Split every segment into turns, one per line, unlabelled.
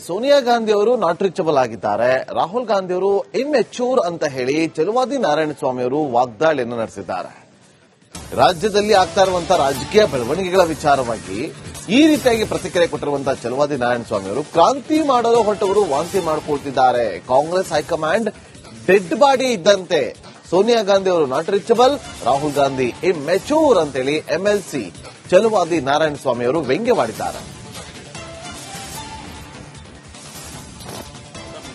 ಸೋನಿಯಾ ಗಾಂಧಿ ಅವರು not reachable ಆಗಿದ್ದಾರೆ. ರಾಹುಲ್ ಗಾಂಧಿ ಅವರು ಇಮ್ಮೆಚೂರ್ ಅಂತ ಹೇಳಿ ಚಲುವಾದಿ ನಾರಾಯಣಸ್ವಾಮಿ ಅವರು ವಾಗ್ದಾಳಿಯನ್ನು ನಡೆಸಿದ್ದಾರೆ. ರಾಜ್ಯದಲ್ಲಿ ಆಗ್ತಾ ಇರುವಂತಹ ರಾಜಕೀಯ ಬೆಳವಣಿಗೆಗಳ ವಿಚಾರವಾಗಿ ಈ ರೀತಿಯಾಗಿ ಪ್ರತಿಕ್ರಿಯೆ ಕೊಟ್ಟಿರುವಂತಹ ಚಲುವಾದಿ ನಾರಾಯಣಸ್ವಾಮಿ ಅವರು ಕ್ರಾಂತಿ ಮಾಡಲು ಹೊರಟವರು ವಾಂತಿ ಮಾಡಿಕೊಳ್ತಿದ್ದಾರೆ. ಕಾಂಗ್ರೆಸ್ ಹೈಕಮಾಂಡ್ ಡೆಡ್ ಬಾಡಿ ಇದ್ದಂತೆ. ಸೋನಿಯಾ ಗಾಂಧಿ ಅವರು not reachable, Rahul Gandhi immature ಅಂತೇಳಿ ಎಂಎಲ್ಸಿ ಚಲುವಾದಿ ನಾರಾಯಣಸ್ವಾಮಿ ಅವರು ವ್ಯಂಗ್ಯವಾಡಿದ್ದಾರೆ.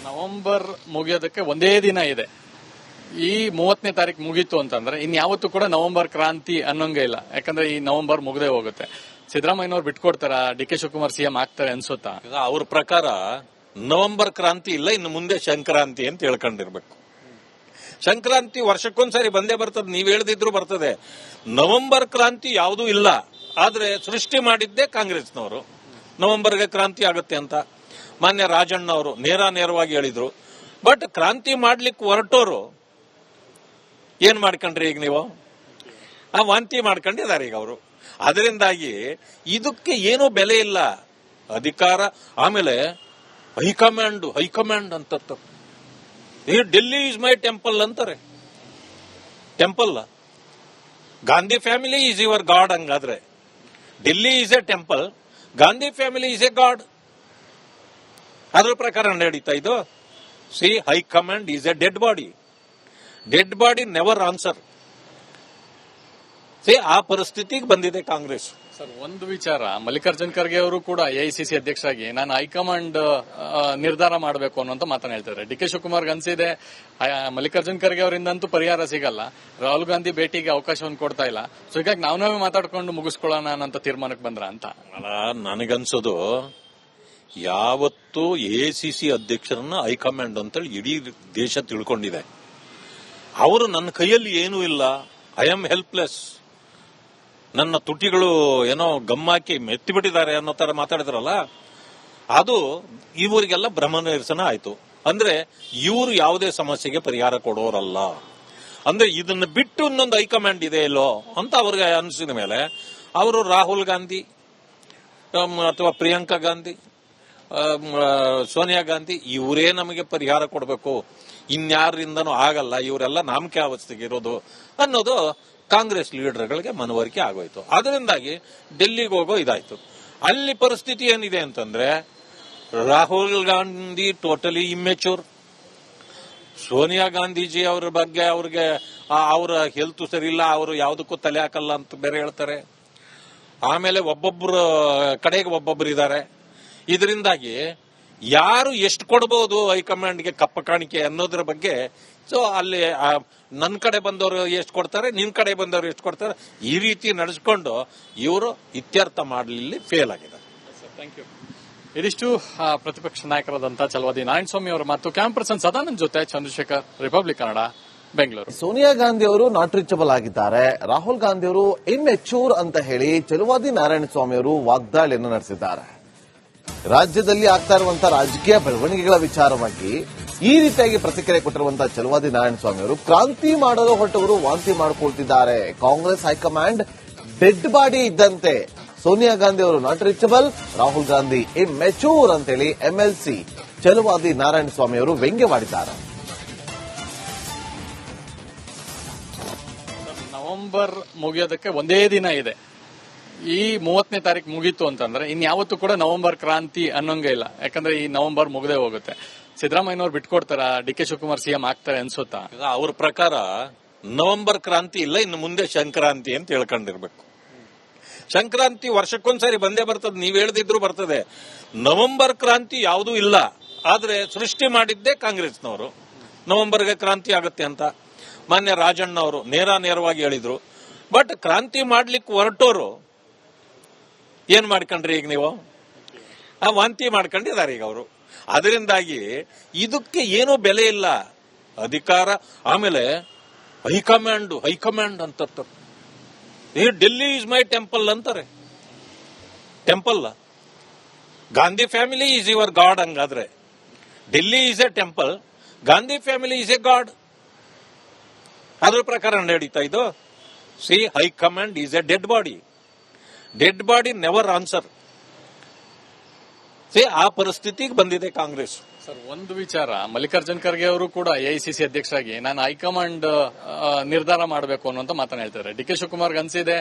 ನವೆಂಬರ್ ಮುಗಿಯೋದಕ್ಕೆ ಒಂದೇ ದಿನ ಇದೆ. ಈ 30ನೇ ತಾರೀಕು ಮುಗೀತು ಅಂತಂದ್ರೆ ಇನ್ಯಾವತ್ತೂ ಕೂಡ ನವೆಂಬರ್ ಕ್ರಾಂತಿ ಅನ್ನೋಂಗೆ ಇಲ್ಲ. ಯಾಕಂದ್ರೆ ಈ ನವೆಂಬರ್ ಮುಗದೆ ಹೋಗುತ್ತೆ. ಸಿದ್ದರಾಮಯ್ಯನವ್ರು ಬಿಟ್ಕೊಡ್ತಾರ, ಡಿ.ಕೆ. ಶಿವಕುಮಾರ್ ಸಿಎಂ ಆಗ್ತಾರೆ ಅನ್ಸುತ್ತಾ?
ಅವ್ರ ಪ್ರಕಾರ ನವೆಂಬರ್ ಕ್ರಾಂತಿ ಇಲ್ಲ, ಇನ್ನು ಮುಂದೆ ಸಂಕ್ರಾಂತಿ ಅಂತ ಹೇಳ್ಕೊಂಡಿರ್ಬೇಕು. ಸಂಕ್ರಾಂತಿ ವರ್ಷಕ್ಕೊಂದ್ಸರಿ ಬಂದೇ ಬರ್ತದೆ, ನೀವ್ ಹೇಳ್ದಿದ್ರು ಬರ್ತದೆ. ನವೆಂಬರ್ ಕ್ರಾಂತಿ ಯಾವುದೂ ಇಲ್ಲ. ಆದ್ರೆ ಸೃಷ್ಟಿ ಮಾಡಿದ್ದೇ ಕಾಂಗ್ರೆಸ್ನವರು. ನವೆಂಬರ್ಗೆ ಕ್ರಾಂತಿ ಆಗುತ್ತೆ ಅಂತ ಮಾನ್ಯ ರಾಜಣ್ಣ ಅವರು ನೇರವಾಗಿ ಹೇಳಿದ್ರು. ಬಟ್ ಕ್ರಾಂತಿ ಮಾಡ್ಲಿಕ್ಕೆ ಹೊರಟೋರು ಏನ್ ಮಾಡ್ಕೊಂಡ್ರಿ ಈಗ ನೀವು? ಆ ವಾಂತಿ ಮಾಡ್ಕೊಂಡಿದ್ದಾರೆ ಈಗ ಅವರು. ಅದರಿಂದಾಗಿ ಇದಕ್ಕೆ ಏನೂ ಬೆಲೆ ಇಲ್ಲ. ಅಧಿಕಾರ ಆಮೇಲೆ ಹೈಕಮಾಂಡ್ ಅಂತ ಡೆಲ್ಲಿ ಇಸ್ ಮೈ ಟೆಂಪಲ್ ಅಂತಾರೆ. Temple Gandhi family is your god. ಹಂಗಾದ್ರೆ Delhi is a temple, Gandhi family is a god. ಅದ್ರ ಪ್ರಕಾರ ನಡೀತಾ ಇದು. See, high command is a dead body. Dead body never answer. See, ಆ ಪರಿಸ್ಥಿತಿಗೆ ಬಂದಿದೆ ಕಾಂಗ್ರೆಸ್.
ಸರ್, ಒಂದು ವಿಚಾರ, ಮಲ್ಲಿಕಾರ್ಜುನ್ ಖರ್ಗೆ ಅವರು ಕೂಡ ಎಐಸಿಸಿ ಅಧ್ಯಕ್ಷರಾಗಿ ನಾನು ಹೈಕಮಾಂಡ್ ನಿರ್ಧಾರ ಮಾಡಬೇಕು ಅನ್ನೋಂತ ಮಾತನ್ನ ಹೇಳ್ತಾರೆ. ಡಿ.ಕೆ. ಶಿವಕುಮಾರ್ಗೆ ಅನ್ಸಿದೆ ಮಲ್ಲಿಕಾರ್ಜುನ್ ಖರ್ಗೆ ಅವರಿಂದಂತೂ ಪರಿಹಾರ ಸಿಗಲ್ಲ, ರಾಹುಲ್ ಗಾಂಧಿ ಭೇಟಿಗೆ ಅವಕಾಶವನ್ನು ಕೊಡ್ತಾ ಇಲ್ಲ, ಸೊ ಹೀಗಾಗಿ ನಾವೇ ಮಾತಾಡ್ಕೊಂಡು ಮುಗಿಸ್ಕೊಳ್ಳೋಣ ಅನ್ನೋ ತೀರ್ಮಾನಕ್ಕೆ ಬಂದ್ರ ಅಂತ.
ನನಗನ್ಸೋದು ಯಾವತ್ತು ಎಐಸಿಸಿ ಅಧ್ಯಕ್ಷರನ್ನ ಹೈಕಮಾಂಡ್ ಅಂತೇಳಿ ಇಡೀ ದೇಶ ತಿಳ್ಕೊಂಡಿದೆ. ಅವರು ನನ್ನ ಕೈಯಲ್ಲಿ ಏನೂ ಇಲ್ಲ, ಐ ಆಮ್ ಹೆಲ್ಪ್ಲೆಸ್, ನನ್ನ ತುಟಿಗಳು ಏನೋ ಗಮ್ಮಾಕಿ ಮೆತ್ತಿಬಿಟ್ಟಿದ್ದಾರೆ ಅನ್ನೋ ತರ ಮಾತಾಡಿದ್ರಲ್ಲ, ಅದು ಇವರಿಗೆಲ್ಲ ಭ್ರಮ ನಿರಸನ ಆಯ್ತು. ಅಂದ್ರೆ ಇವರು ಯಾವುದೇ ಸಮಸ್ಯೆಗೆ ಪರಿಹಾರ ಕೊಡೋರಲ್ಲ. ಅಂದ್ರೆ ಇದನ್ನ ಬಿಟ್ಟು ಇನ್ನೊಂದು ಹೈಕಮಾಂಡ್ ಇದೆ ಇಲ್ಲೋ ಅಂತ ಅವ್ರಿಗೆ ಅನಿಸಿದ ಮೇಲೆ ಅವರು ರಾಹುಲ್ ಗಾಂಧಿ ಅಥವಾ ಪ್ರಿಯಾಂಕಾ ಗಾಂಧಿ, ಸೋನಿಯಾ ಗಾಂಧಿ ಇವರೇ ನಮಗೆ ಪರಿಹಾರ ಕೊಡಬೇಕು, ಇನ್ಯಾರಿಂದನೂ ಆಗಲ್ಲ, ಇವರೆಲ್ಲ ನಾಮಕೆ ಅವಸ್ಥೆಗೆ ಇರೋದು ಅನ್ನೋದು ಕಾಂಗ್ರೆಸ್ ಲೀಡರ್ಗಳಿಗೆ ಮನವರಿಕೆ ಆಗೋಯ್ತು. ಅದರಿಂದಾಗಿ ಡೆಲ್ಲಿಗೆ ಹೋಗೋ ಇದಾಯ್ತು. ಅಲ್ಲಿ ಪರಿಸ್ಥಿತಿ ಏನಿದೆ ಅಂತಂದ್ರೆ ರಾಹುಲ್ ಗಾಂಧಿ ಟೋಟಲಿ ಇಮ್ಮೆಚೂರ್. ಸೋನಿಯಾ ಗಾಂಧೀಜಿ ಅವರ ಬಗ್ಗೆ ಅವ್ರಿಗೆ ಅವರ ಹೆಲ್ತ್ ಸರಿ ಇಲ್ಲ, ಅವರು ಯಾವುದಕ್ಕೂ ತಲೆ ಹಾಕಲ್ಲ ಅಂತ ಬೇರೆ ಹೇಳ್ತಾರೆ. ಆಮೇಲೆ ಒಬ್ಬೊಬ್ಬರು ಕಡೆಗೆ ಒಬ್ಬೊಬ್ಬರು ಇದ್ದಾರೆ. ಇದರಿಂದಾಗಿ ಯಾರು ಎಷ್ಟು ಕೊಡಬಹುದು ಹೈಕಮಾಂಡ್ಗೆ ಕಪ್ಪ ಕಾಣಿಕೆ ಅನ್ನೋದ್ರ ಬಗ್ಗೆ, ಸೊ ಅಲ್ಲಿ ನನ್ನ ಕಡೆ ಬಂದವರು ಎಷ್ಟು ಕೊಡ್ತಾರೆ, ನಿಮ್ ಕಡೆ ಬಂದವರು ಎಷ್ಟು ಕೊಡ್ತಾರೆ, ಈ ರೀತಿ ನಡೆಸ್ಕೊಂಡು ಇವರು ಇತ್ಯರ್ಥ ಮಾಡಲಿ ಫೇಲ್ ಆಗಿದ್ದಾರೆ.
ಇದಿಷ್ಟು ಪ್ರತಿಪಕ್ಷ ನಾಯಕರಾದಂತಹ ಚಲುವಾದಿ ನಾರಾಯಣಸ್ವಾಮಿ ಅವರ ಮಾತು. ಕ್ಯಾಮ್ ಪರ್ಸನ್ ಸದಾನಂದ್ ಜೊತೆ ಚಂದ್ರಶೇಖರ್, ರಿಪಬ್ಲಿಕ್ ಕನ್ನಡ, ಬೆಂಗಳೂರು.
ಸೋನಿಯಾ ಗಾಂಧಿ ಅವರು ನಾಟ್ ರೀಚಬಲ್ ಆಗಿದ್ದಾರೆ. ರಾಹುಲ್ ಗಾಂಧಿ ಅವರು ಇಮ್ಮೆಚೂರ್ ಅಂತ ಹೇಳಿ ಚಲುವಾದಿ ನಾರಾಯಣಸ್ವಾಮಿ ಅವರು ವಾಗ್ದಾಳಿಯನ್ನು ನಡೆಸಿದ್ದಾರೆ. ರಾಜ್ಯದಲ್ಲಿ ಆಗ್ತಾ ಇರುವಂತಹ ರಾಜಕೀಯ ಬೆಳವಣಿಗೆಗಳ ವಿಚಾರವಾಗಿ ಈ ರೀತಿಯಾಗಿ ಪ್ರತಿಕ್ರಿಯೆ ಕೊಟ್ಟಿರುವಂತಹ ಚಲುವಾದಿ ನಾರಾಯಣಸ್ವಾಮಿ ಅವರು ಕ್ರಾಂತಿ ಮಾಡಲು ಹೊರಟವರು ವಾಂತಿ ಮಾಡಿಕೊಳ್ತಿದ್ದಾರೆ. ಕಾಂಗ್ರೆಸ್ ಹೈಕಮಾಂಡ್ ಡೆಡ್ ಬಾಡಿ ಇದ್ದಂತೆ. ಸೋನಿಯಾ ಗಾಂಧಿ ಅವರು not reachable, Rahul Gandhi immature ಅಂತೇಳಿ ಎಂಎಲ್ಸಿ ಚಲುವಾದಿ ನಾರಾಯಣಸ್ವಾಮಿ ಅವರು ವ್ಯಂಗ್ಯವಾಡಿದ್ದಾರೆ.
ನವೆಂಬರ್ ಮುಗಿಯೋದಕ್ಕೆ ಒಂದೇ ದಿನ ಇದೆ. ಈ 30ನೇ ತಾರೀಕು ಮುಗೀತು ಅಂತಂದ್ರೆ ಇನ್ಯಾವತ್ತೂ ಕೂಡ ನವೆಂಬರ್ ಕ್ರಾಂತಿ ಅನ್ನೋಂಗೆ ಇಲ್ಲ. ಯಾಕಂದ್ರೆ ಈ ನವೆಂಬರ್ ಮುಗದೆ ಹೋಗುತ್ತೆ. ಸಿದ್ದರಾಮಯ್ಯನವ್ರು ಬಿಟ್ಕೊಡ್ತಾರ, ಡಿ.ಕೆ. ಶಿವಕುಮಾರ್ ಸಿಎಂ ಆಗ್ತಾರೆ ಅನ್ಸುತ್ತಾ?
ಅವ್ರ ಪ್ರಕಾರ ನವೆಂಬರ್ ಕ್ರಾಂತಿ ಇಲ್ಲ, ಇನ್ನು ಮುಂದೆ ಸಂಕ್ರಾಂತಿ ಅಂತ ಹೇಳ್ಕೊಂಡಿರ್ಬೇಕು. ಸಂಕ್ರಾಂತಿ ವರ್ಷಕ್ಕೊಂದ್ಸರಿ ಬಂದೇ ಬರ್ತದೆ, ನೀವ್ ಹೇಳ್ದಿದ್ರು ಬರ್ತದೆ. ನವೆಂಬರ್ ಕ್ರಾಂತಿ ಯಾವುದೂ ಇಲ್ಲ. ಆದ್ರೆ ಸೃಷ್ಟಿ ಮಾಡಿದ್ದೇ ಕಾಂಗ್ರೆಸ್ನವರು. ನವೆಂಬರ್ಗೆ ಕ್ರಾಂತಿ ಆಗುತ್ತೆ ಅಂತ ಮಾನ್ಯ ರಾಜಣ್ಣ ಅವರು ನೇರವಾಗಿ ಹೇಳಿದ್ರು. ಬಟ್ ಕ್ರಾಂತಿ ಮಾಡ್ಲಿಕ್ಕೆ ಹೊರಟೋರು ಏನ್ ಮಾಡ್ಕೊಂಡ್ರಿ ಈಗ ನೀವು? ಆ ವಾಂತಿ ಮಾಡ್ಕೊಂಡಿದ್ದಾರೆ ಈಗ ಅವರು. ಅದರಿಂದಾಗಿ ಇದಕ್ಕೆ ಏನೂ ಬೆಲೆ ಇಲ್ಲ. ಅಧಿಕಾರ ಆಮೇಲೆ ಹೈಕಮಾಂಡ್ ಅಂತ ಡೆಲ್ಲಿ ಇಸ್ ಮೈ ಟೆಂಪಲ್ ಅಂತಾರೆ. Temple Gandhi family is your god. ಹಂಗಾದ್ರೆ Delhi is a temple, Gandhi family is a god. ಅದ್ರ ಪ್ರಕಾರ ನಡೀತಾ ಇದು. See, high command is a dead body. Dead body never answer. ಆ ಪರಿಸ್ಥಿತಿಗೆ ಬಂದಿದೆ ಕಾಂಗ್ರೆಸ್.
ಸರ್, ಒಂದು ವಿಚಾರ, ಮಲ್ಲಿಕಾರ್ಜುನ್ ಖರ್ಗೆ ಅವರು ಕೂಡ ಎಐಸಿಸಿ ಅಧ್ಯಕ್ಷರಾಗಿ ನಾನು ಹೈಕಮಾಂಡ್ ನಿರ್ಧಾರ ಮಾಡಬೇಕು ಅನ್ನುವಂತ ಮಾತನ್ನ ಹೇಳ್ತಾರೆ. ಡಿ ಕೆ ಶಿವಕುಮಾರ್ ಅನ್ಸಿದೆ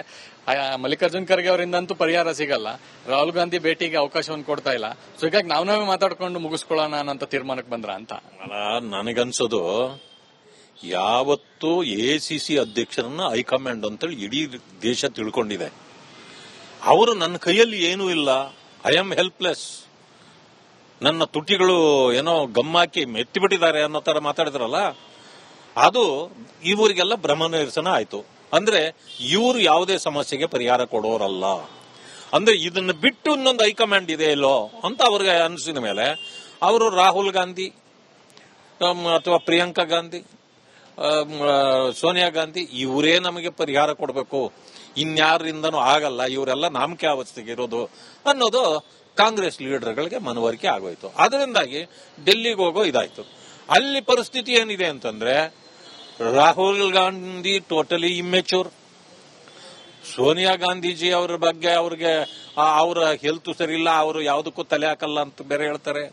ಮಲ್ಲಿಕಾರ್ಜುನ್ ಖರ್ಗೆ ಅವರಿಂದಂತೂ ಪರಿಹಾರ ಸಿಗಲ್ಲ, ರಾಹುಲ್ ಗಾಂಧಿ ಭೇಟಿಗೆ ಅವಕಾಶವನ್ನು ಕೊಡ್ತಾ ಇಲ್ಲ, ಸೊ ಹೀಗಾಗಿ ನಾವೇ ಮಾತಾಡ್ಕೊಂಡು ಮುಗಿಸ್ಕೊಳ್ಳೋಣ ಅನ್ನೋ ತೀರ್ಮಾನಕ್ಕೆ ಬಂದ್ರ ಅಂತ.
ನನಗನ್ಸೋದು ಯಾವತ್ತು ಎಐಸಿಸಿ ಅಧ್ಯಕ್ಷರನ್ನ ಹೈಕಮಾಂಡ್ ಅಂತೇಳಿ ಇಡೀ ದೇಶ ತಿಳ್ಕೊಂಡಿದೆ. ಅವರು ನನ್ನ ಕೈಯಲ್ಲಿ ಏನೂ ಇಲ್ಲ, ಐ ಆಮ್ ಹೆಲ್ಪ್ಲೆಸ್, ನನ್ನ ತುಟಿಗಳು ಏನೋ ಗಮ್ಮಾಕಿ ಮೆತ್ತಿಬಿಟ್ಟಿದ್ದಾರೆ ಅನ್ನೋ ತರ ಮಾತಾಡಿದ್ರಲ್ಲ, ಅದು ಇವರಿಗೆಲ್ಲ ಭ್ರಮ ನಿರಸನ ಆಯ್ತು. ಅಂದ್ರೆ ಇವರು ಯಾವುದೇ ಸಮಸ್ಯೆಗೆ ಪರಿಹಾರ ಕೊಡೋರಲ್ಲ. ಅಂದ್ರೆ ಇದನ್ನ ಬಿಟ್ಟು ಇನ್ನೊಂದು ಹೈಕಮಾಂಡ್ ಇದೆ ಇಲ್ಲೋ ಅಂತ ಅವ್ರಿಗೆ ಅನಿಸಿದ ಮೇಲೆ ಅವರು ರಾಹುಲ್ ಗಾಂಧಿ ಅಥವಾ ಪ್ರಿಯಾಂಕಾ ಗಾಂಧಿ, ಸೋನಿಯಾ ಗಾಂಧಿ ಇವರೇ ನಮಗೆ ಪರಿಹಾರ ಕೊಡಬೇಕು, ಇನ್ಯಾರಿಂದನೂ ಆಗಲ್ಲ, ಇವರೆಲ್ಲ ನಾಮಕೆ ಅವಸ್ಥೆಗೆ ಇರೋದು ಅನ್ನೋದು ಕಾಂಗ್ರೆಸ್ ಲೀಡರ್ಗಳಿಗೆ ಮನವರಿಕೆ ಆಗೋಯ್ತು. ಅದರಿಂದಾಗಿ ಡೆಲ್ಲಿಗೆ ಹೋಗೋ ಇದಾಯ್ತು. ಅಲ್ಲಿ ಪರಿಸ್ಥಿತಿ ಏನಿದೆ ಅಂತಂದ್ರೆ ರಾಹುಲ್ ಗಾಂಧಿ ಟೋಟಲಿ ಇಮ್ಮೆಚೂರ್, ಸೋನಿಯಾ ಗಾಂಧೀಜಿ ಅವರ ಬಗ್ಗೆ ಅವ್ರಿಗೆ ಅವರ ಹೆಲ್ತ್ ಸರಿ ಇಲ್ಲ, ಅವರು ಯಾವುದಕ್ಕೂ ತಲೆ ಹಾಕಲ್ಲ ಅಂತ ಬೇರೆ ಹೇಳ್ತಾರೆ.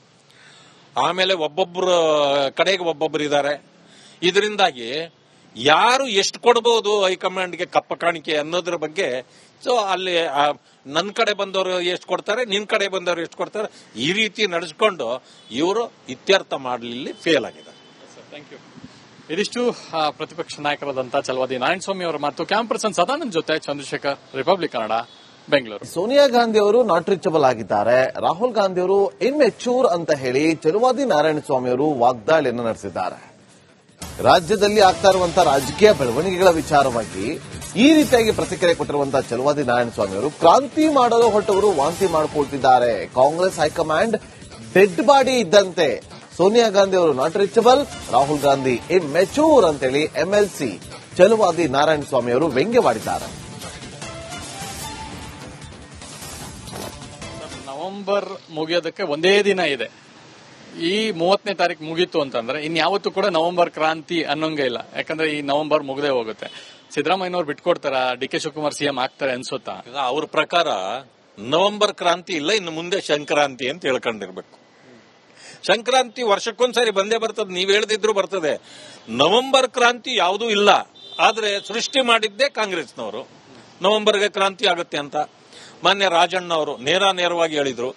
ಆಮೇಲೆ ಒಬ್ಬೊಬ್ರು ಕಡೆಗೆ ಒಬ್ಬೊಬ್ರು ಇದ್ದಾರೆ. ಇದರಿಂದಾಗಿ ಯಾರು ಎಷ್ಟು ಕೊಡಬಹುದು ಹೈಕಮಾಂಡ್ಗೆ ಕಪ್ಪ ಕಾಣಿಕೆ ಅನ್ನೋದ್ರ ಬಗ್ಗೆ ಸೊ ಅಲ್ಲಿ ನನ್ನ ಕಡೆ ಬಂದವರು ಎಷ್ಟು ಕೊಡ್ತಾರೆ, ನಿನ್ ಕಡೆ ಬಂದವರು ಎಷ್ಟು ಕೊಡ್ತಾರೆ, ಈ ರೀತಿ ನಡೆಸ್ಕೊಂಡು ಇವರು ಇತ್ಯರ್ಥ ಮಾಡಲಿ ಫೇಲ್ ಆಗಿದ್ದಾರೆ.
ಇದಿಷ್ಟು ಪ್ರತಿಪಕ್ಷ ನಾಯಕರಾದಂತಹ ಚಲವಾದಿ ನಾರಾಯಣಸ್ವಾಮಿ ಅವರ ಮಾತು. ಕ್ಯಾಂಪ್ ಪರ್ಸನ್ ಸದಾನಂದ್ ಜೊತೆ ಚಂದ್ರಶೇಖರ್, ರಿಪಬ್ಲಿಕ್ ಕನ್ನಡ, ಬೆಂಗಳೂರು.
ಸೋನಿಯಾ ಗಾಂಧಿ ಅವರು ನಾಟ್ ರೀಚಬಲ್ ಆಗಿದ್ದಾರೆ, ರಾಹುಲ್ ಗಾಂಧಿ ಅವರು ಇನ್ಮೆಚೂರ್ ಅಂತ ಹೇಳಿ ಚಲುವಾದಿ ನಾರಾಯಣಸ್ವಾಮಿ ಅವರು ವಾಗ್ದಾಳಿಯನ್ನು ನಡೆಸಿದ್ದಾರೆ. ರಾಜ್ಯದಲ್ಲಿ ಆಗ್ತಾ ಇರುವಂತಹ ರಾಜಕೀಯ ಬೆಳವಣಿಗೆಗಳ ವಿಚಾರವಾಗಿ ಈ ರೀತಿಯಾಗಿ ಪ್ರತಿಕ್ರಿಯೆ ಕೊಟ್ಟಿರುವಂತಹ ಚಲುವಾದಿ ನಾರಾಯಣಸ್ವಾಮಿ ಅವರು ಕ್ರಾಂತಿ ಮಾಡಲು ಹೊರಟವರು ವಾಂತಿ ಮಾಡಿಕೊಳ್ತಿದ್ದಾರೆ. ಕಾಂಗ್ರೆಸ್ ಹೈಕಮಾಂಡ್ ಡೆಡ್ ಬಾಡಿ ಇದ್ದಂತೆ. ಸೋನಿಯಾ ಗಾಂಧಿ ಅವರು not reachable, Rahul Gandhi immature ಅಂತೇಳಿ ಎಂಎಲ್ಸಿ ಚಲುವಾದಿ ನಾರಾಯಣಸ್ವಾಮಿ ಅವರು ವ್ಯಂಗ್ಯವಾಡಿದ್ದಾರೆ.
ನವೆಂಬರ್ ಮುಗಿಯೋದಕ್ಕೆ ಒಂದೇ ದಿನ ಇದೆ. ಈ 30ನೇ ತಾರೀಕು ಮುಗೀತು ಅಂತಂದ್ರೆ ಇನ್ಯಾವತ್ತೂ ಕೂಡ ನವೆಂಬರ್ ಕ್ರಾಂತಿ ಅನ್ನೋಂಗೆ ಇಲ್ಲ. ಯಾಕಂದ್ರೆ ಈ ನವೆಂಬರ್ ಮುಗದೆ ಹೋಗುತ್ತೆ. ಸಿದ್ದರಾಮಯ್ಯನವ್ರು ಬಿಟ್ಕೊಡ್ತಾರ, ಡಿ ಕೆ ಶಿವಕುಮಾರ್ ಸಿಎಂ ಆಗ್ತಾರೆ ಅನ್ಸುತ್ತಾ?
ಅವ್ರ ಪ್ರಕಾರ ನವೆಂಬರ್ ಕ್ರಾಂತಿ ಇಲ್ಲ, ಇನ್ನು ಮುಂದೆ ಸಂಕ್ರಾಂತಿ ಅಂತ ಹೇಳ್ಕೊಂಡಿರ್ಬೇಕು. ಸಂಕ್ರಾಂತಿ ವರ್ಷಕ್ಕೊಂದ್ಸರಿ ಬಂದೇ ಬರ್ತದೆ, ನೀವ್ ಹೇಳ್ದಿದ್ರು ಬರ್ತದೆ. ನವೆಂಬರ್ ಕ್ರಾಂತಿ ಯಾವುದೂ ಇಲ್ಲ. ಆದ್ರೆ ಸೃಷ್ಟಿ ಮಾಡಿದ್ದೇ ಕಾಂಗ್ರೆಸ್ನವರು, ನವೆಂಬರ್ಗೆ ಕ್ರಾಂತಿ ಆಗುತ್ತೆ ಅಂತ. ಮಾನ್ಯ ರಾಜಣ್ಣ ಅವರು ನೇರವಾಗಿ ಹೇಳಿದ್ರು.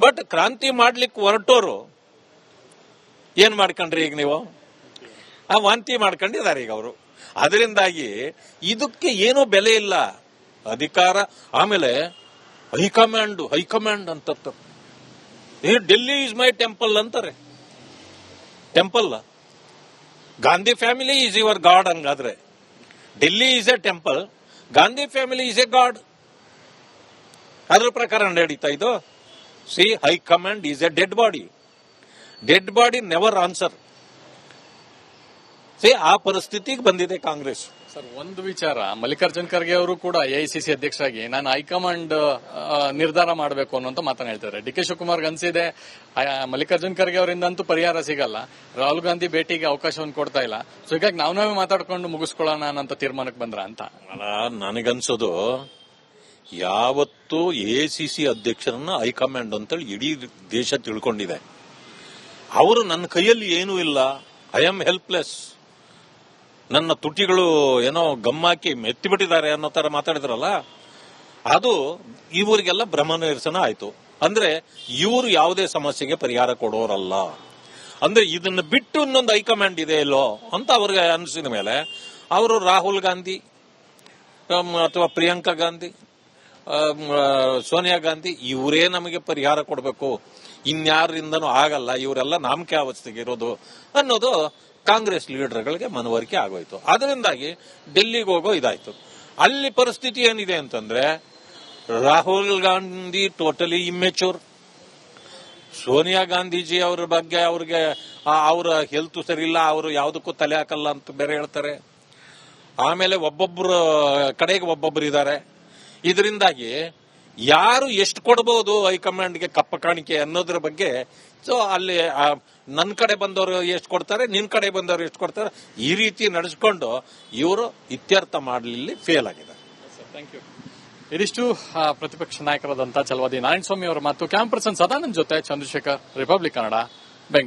ಬಟ್ ಕ್ರಾಂತಿ ಮಾಡ್ಲಿಕ್ಕೆ ಹೊರಟೋರು ಏನ್ ಮಾಡ್ಕೊಂಡ್ರಿ ಈಗ ನೀವು? ವಾಂತಿ ಮಾಡ್ಕೊಂಡಿದ್ದಾರೆ ಈಗ ಅವರು. ಅದರಿಂದಾಗಿ ಇದಕ್ಕೆ ಏನೂ ಬೆಲೆ ಇಲ್ಲ. ಅಧಿಕಾರ ಆಮೇಲೆ ಹೈಕಮಾಂಡ್ ಅಂತ ಡೆಲ್ಲಿ ಇಸ್ ಮೈ ಟೆಂಪಲ್ ಅಂತಾರೆ. Temple Gandhi family is your god. ಹಂಗಾದ್ರೆ Delhi is a temple, Gandhi family is a god. ಅದ್ರ ಪ್ರಕಾರ ನಡೀತಾ ಇದು. See, high command is a dead body. Dead body never answer. See, ಆ ಪರಿಸ್ಥಿತಿಗೆ ಬಂದಿದೆ ಕಾಂಗ್ರೆಸ್.
ಸರ್, ಒಂದು ವಿಚಾರ, ಮಲ್ಲಿಕಾರ್ಜುನ್ ಖರ್ಗೆ ಅವರು ಕೂಡ ಎಐಸಿಸಿ ಅಧ್ಯಕ್ಷರಾಗಿ ನಾನು ಹೈಕಮಾಂಡ್ ನಿರ್ಧಾರ ಮಾಡಬೇಕು ಅನ್ನೋಂತ ಮಾತನ್ನ ಹೇಳ್ತಾರೆ. ಡಿ ಕೆ ಶಿವಕುಮಾರ್ ಅನ್ಸಿದೆ ಮಲ್ಲಿಕಾರ್ಜುನ್ ಖರ್ಗೆ ಅವರಿಂದಂತೂ ಪರಿಹಾರ ಸಿಗಲ್ಲ, ರಾಹುಲ್ ಗಾಂಧಿ ಭೇಟಿಗೆ ಅವಕಾಶವನ್ನು ಕೊಡ್ತಾ ಇಲ್ಲ, ಸೊ ಹೀಗಾಗಿ ನಾವೇ ಮಾತಾಡ್ಕೊಂಡು ಮುಗಿಸ್ಕೊಳ್ಳೋಣ ಅನ್ನೋ ತೀರ್ಮಾನಕ್ಕೆ ಬಂದ್ರ ಅಂತ.
ನನಗನ್ಸೋದು ಯಾವತ್ತು ಎಐಸಿಸಿ ಅಧ್ಯಕ್ಷರನ್ನ ಹೈಕಮಾಂಡ್ ಅಂತೇಳಿ ಇಡೀ ದೇಶ ತಿಳ್ಕೊಂಡಿದೆ. ಅವರು ನನ್ನ ಕೈಯಲ್ಲಿ ಏನೂ ಇಲ್ಲ, ಐ ಆಮ್ ಹೆಲ್ಪ್ಲೆಸ್, ನನ್ನ ತುಟಿಗಳು ಏನೋ ಗಮ್ಮಾಕಿ ಮೆತ್ತಿಬಿಟ್ಟಿದ್ದಾರೆ ಅನ್ನೋ ತರ ಮಾತಾಡಿದ್ರಲ್ಲ, ಅದು ಇವರಿಗೆಲ್ಲ ಭ್ರಮ ನಿರಸನ ಆಯ್ತು. ಅಂದ್ರೆ ಇವರು ಯಾವುದೇ ಸಮಸ್ಯೆಗೆ ಪರಿಹಾರ ಕೊಡೋರಲ್ಲ. ಅಂದ್ರೆ ಇದನ್ನ ಬಿಟ್ಟು ಇನ್ನೊಂದು ಹೈಕಮಾಂಡ್ ಇದೆ ಇಲ್ಲೋ ಅಂತ ಅವ್ರಿಗೆ ಅನಿಸಿದ ಮೇಲೆ ಅವರು ರಾಹುಲ್ ಗಾಂಧಿ ಅಥವಾ ಪ್ರಿಯಾಂಕಾ ಗಾಂಧಿ, ಸೋನಿಯಾ ಗಾಂಧಿ ಇವರೇ ನಮಗೆ ಪರಿಹಾರ ಕೊಡಬೇಕು, ಇನ್ಯಾರಿಂದನೂ ಆಗಲ್ಲ, ಇವರೆಲ್ಲ ನಾಮಕೆ ಅವಸ್ಥೆಗೆ ಇರೋದು ಅನ್ನೋದು ಕಾಂಗ್ರೆಸ್ ಲೀಡರ್ಗಳಿಗೆ ಮನವರಿಕೆ ಆಗೋಯ್ತು. ಅದರಿಂದಾಗಿ ಡೆಲ್ಲಿಗೆ ಹೋಗೋ ಇದಾಯ್ತು. ಅಲ್ಲಿ ಪರಿಸ್ಥಿತಿ ಏನಿದೆ ಅಂತಂದ್ರೆ ರಾಹುಲ್ ಗಾಂಧಿ ಟೋಟಲಿ ಇಮ್ಮೆಚೂರ್, ಸೋನಿಯಾ ಗಾಂಧೀಜಿ ಅವರ ಬಗ್ಗೆ ಅವ್ರಿಗೆ ಅವರ ಹೆಲ್ತ್ ಸರಿ ಇಲ್ಲ, ಅವರು ಯಾವುದಕ್ಕೂ ತಲೆ ಹಾಕಲ್ಲ ಅಂತ ಬೇರೆ ಹೇಳ್ತಾರೆ. ಆಮೇಲೆ ಒಬ್ಬೊಬ್ರು ಕಡೆಗೆ ಒಬ್ಬೊಬ್ರು ಇದ್ದಾರೆ. ಇದರಿಂದಾಗಿ ಯಾರು ಎಷ್ಟು ಕೊಡಬಹುದು ಹೈಕಮಾಂಡ್ಗೆ ಕಪ್ಪ ಕಾಣಿಕೆ ಅನ್ನೋದ್ರ ಬಗ್ಗೆ ಸೊ ಅಲ್ಲಿ ನನ್ನ ಕಡೆ ಬಂದವರು ಎಷ್ಟು ಕೊಡ್ತಾರೆ, ನಿನ್ ಕಡೆ ಬಂದವರು ಎಷ್ಟು ಕೊಡ್ತಾರೆ, ಈ ರೀತಿ ನಡೆಸ್ಕೊಂಡು ಇವರು ಇತ್ಯರ್ಥ ಮಾಡಲಿ ಫೇಲ್ ಆಗಿದ್ದಾರೆ.
ಇದಿಷ್ಟು ಪ್ರತಿಪಕ್ಷ ನಾಯಕರಾದಂತಹ ಛಲವಾದಿ ನಾರಾಯಣಸ್ವಾಮಿ ಅವರ ಮಾತು. ಕ್ಯಾಮ್ ಪರ್ಸನ್ ಸದಾನಂದ್ ಜೊತೆ ಚಂದ್ರಶೇಖರ್, ರಿಪಬ್ಲಿಕ್ ಕನ್ನಡ, ಬೆಂಗಳೂರು.